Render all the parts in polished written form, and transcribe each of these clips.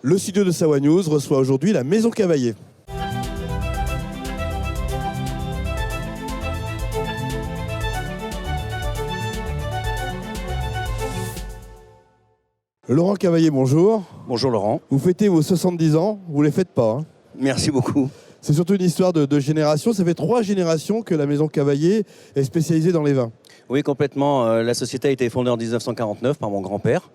Le studio de Savoie News reçoit aujourd'hui la Maison Cavaillé. Laurent Cavaillé, bonjour. Bonjour Laurent. Vous fêtez vos 70 ans, vous ne les faites pas. Merci beaucoup. C'est surtout une histoire de génération. Ça fait 3 générations que la Maison Cavaillé est spécialisée dans les vins. Oui, complètement. La société a été fondée en 1949 par mon grand-père.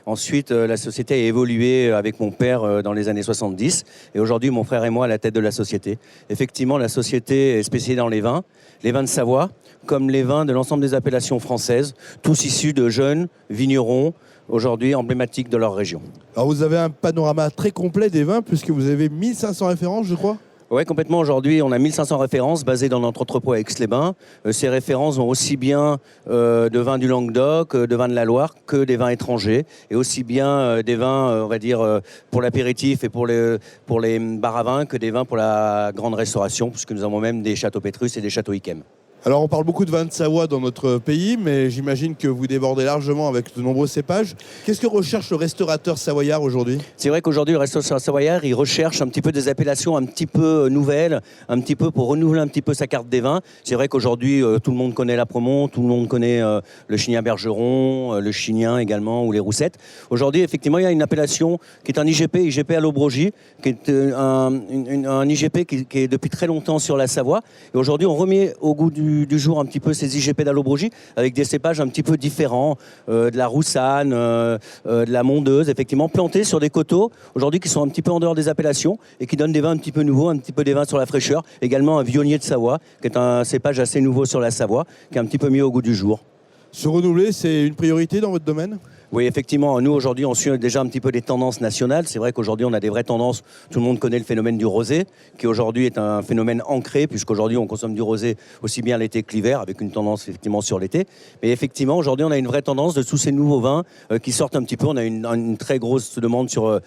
Ensuite, la société a évolué avec mon père dans les années 70. Et aujourd'hui, mon frère et moi à la tête de la société. Effectivement, la société est spécialisée dans les vins de Savoie, comme les vins de l'ensemble des appellations françaises, tous issus de jeunes vignerons, aujourd'hui emblématiques de leur région. Alors vous avez un panorama très complet des vins, puisque vous avez 1500 références, je crois. Oui, complètement. Aujourd'hui, on a 1500 références basées dans notre entrepôt à Aix-les-Bains. Ces références vont aussi bien de vins du Languedoc, de vins de la Loire, que des vins étrangers. Et aussi bien des vins, on va dire, pour l'apéritif et pour les bars à vin, que des vins pour la grande restauration, puisque nous avons même des châteaux Pétrus et des châteaux Yquem. Alors on parle beaucoup de vins de Savoie dans notre pays, mais j'imagine que vous débordez largement avec de nombreux cépages. Qu'est-ce que recherche le restaurateur savoyard aujourd'hui ? C'est vrai qu'aujourd'hui, le restaurateur savoyard, il recherche un petit peu des appellations un petit peu nouvelles, un petit peu pour renouveler un petit peu sa carte des vins. C'est vrai qu'aujourd'hui, tout le monde connaît la Promont, tout le monde connaît le Chignien Bergeron, le Chignien également, ou les Roussettes. Aujourd'hui, effectivement, il y a une appellation qui est un IGP à l'Aubrogie, qui est un IGP qui est depuis très longtemps sur la Savoie. Et aujourd'hui, on remet au goût du jour un petit peu ces IGP d'Allobrogie avec des cépages un petit peu différents, de la Roussanne, de la Mondeuse, effectivement plantés sur des coteaux aujourd'hui qui sont un petit peu en dehors des appellations et qui donnent des vins un petit peu nouveaux, un petit peu des vins sur la fraîcheur. Également un Viognier de Savoie qui est un cépage assez nouveau sur la Savoie qui est un petit peu mis au goût du jour. Se renouveler, c'est une priorité dans votre domaine ? Oui, effectivement, nous aujourd'hui on suit déjà un petit peu des tendances nationales. C'est vrai qu'aujourd'hui on a des vraies tendances. Tout le monde connaît le phénomène du rosé, qui aujourd'hui est un phénomène ancré, puisqu'aujourd'hui on consomme du rosé aussi bien l'été que l'hiver, avec une tendance effectivement sur l'été. Mais effectivement, aujourd'hui on a une vraie tendance de tous ces nouveaux vins qui sortent un petit peu. On a une très grosse demande sur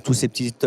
tous ces petites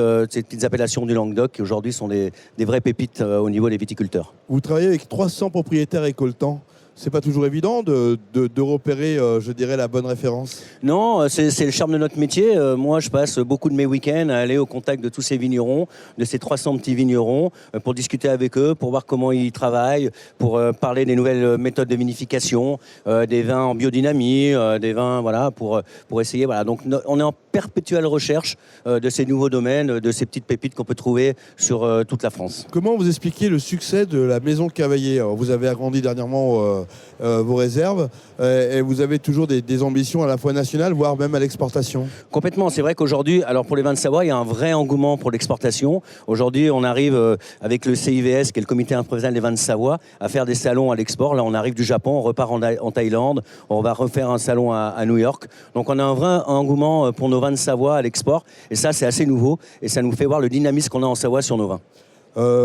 appellations du Languedoc, qui aujourd'hui sont des vraies pépites au niveau des viticulteurs. Vous travaillez avec 300 propriétaires récoltants. C'est pas toujours évident de repérer, je dirais, la bonne référence. Non, c'est le charme de notre métier. Moi, je passe beaucoup de mes week-ends à aller au contact de tous ces vignerons, de ces 300 petits vignerons, pour discuter avec eux, pour voir comment ils travaillent, pour parler des nouvelles méthodes de vinification, des vins en biodynamie, des vins, voilà, pour essayer. Voilà. Donc, on est en perpétuelle recherche de ces nouveaux domaines, de ces petites pépites qu'on peut trouver sur toute la France. Comment vous expliquez le succès de la Maison Cavaillé ? Alors, vous avez agrandi dernièrement vos réserves et vous avez toujours des ambitions à la fois nationales, voire même à l'exportation. Complètement, c'est vrai qu'aujourd'hui, alors pour les vins de Savoie, il y a un vrai engouement pour l'exportation. Aujourd'hui, on arrive avec le CIVS, qui est le comité international des vins de Savoie, à faire des salons à l'export. Là, on arrive du Japon, on repart en Thaïlande, on va refaire un salon à New York. Donc on a un vrai engouement pour nos vins de Savoie à l'export, et ça c'est assez nouveau, et ça nous fait voir le dynamisme qu'on a en Savoie sur nos vins.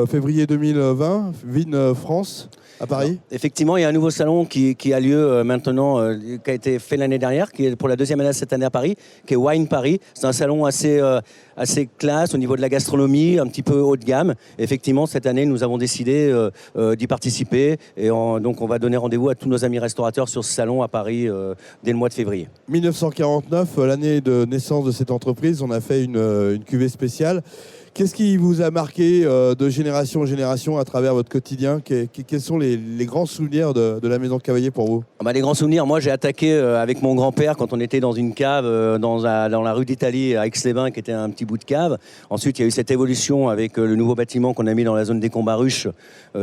Février 2020, Vine France, à Paris. Alors, effectivement, il y a un nouveau salon qui a lieu maintenant, qui a été fait l'année dernière, qui est pour la deuxième année cette année à Paris, qui est Wine Paris. C'est un salon assez classe au niveau de la gastronomie, un petit peu haut de gamme. Effectivement, cette année, nous avons décidé d'y participer, et donc on va donner rendez-vous à tous nos amis restaurateurs sur ce salon à Paris dès le mois de février. 1949, l'année de naissance de cette entreprise, on a fait une cuvée spéciale. Qu'est-ce qui vous a marqué de génération en génération à travers votre quotidien ? Quels sont les grands souvenirs de la Maison Cavaillé pour vous ? Les grands souvenirs, moi j'ai attaqué avec mon grand-père quand on était dans une cave dans la rue d'Italie à Aix-les-Bains, qui était un petit bout de cave. Ensuite il y a eu cette évolution avec le nouveau bâtiment qu'on a mis dans la zone des Combaruches,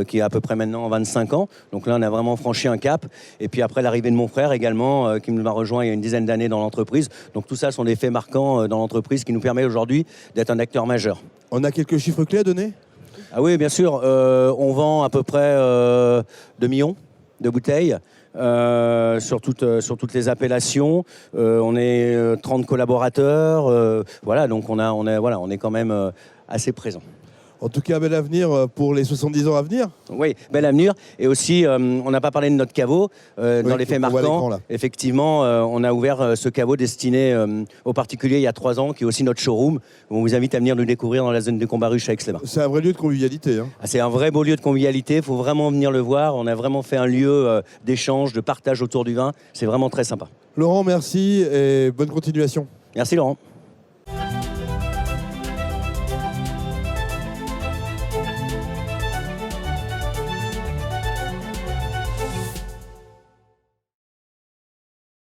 qui est à peu près maintenant 25 ans. Donc là on a vraiment franchi un cap. Et puis après l'arrivée de mon frère également, qui nous a rejoint il y a une dizaine d'années dans l'entreprise. Donc tout ça sont des faits marquants dans l'entreprise qui nous permet aujourd'hui d'être un acteur majeur. On a quelques chiffres clés à donner ? Ah oui, bien sûr. On vend à peu près 2 millions de bouteilles sur toutes les appellations. On est 30 collaborateurs. Voilà, donc on est quand même assez présent. En tout cas, bel avenir pour les 70 ans à venir. Oui, bel avenir. Et aussi, on n'a pas parlé de notre caveau. Dans les faits marquants, effectivement, on a ouvert ce caveau destiné aux particuliers il y a 3 ans, qui est aussi notre showroom. On vous invite à venir nous découvrir dans la zone des Combaruches à Aix-les-Bains. C'est un vrai lieu de convivialité. Hein. C'est un vrai beau lieu de convivialité. Il faut vraiment venir le voir. On a vraiment fait un lieu d'échange, de partage autour du vin. C'est vraiment très sympa. Laurent, merci et bonne continuation. Merci Laurent.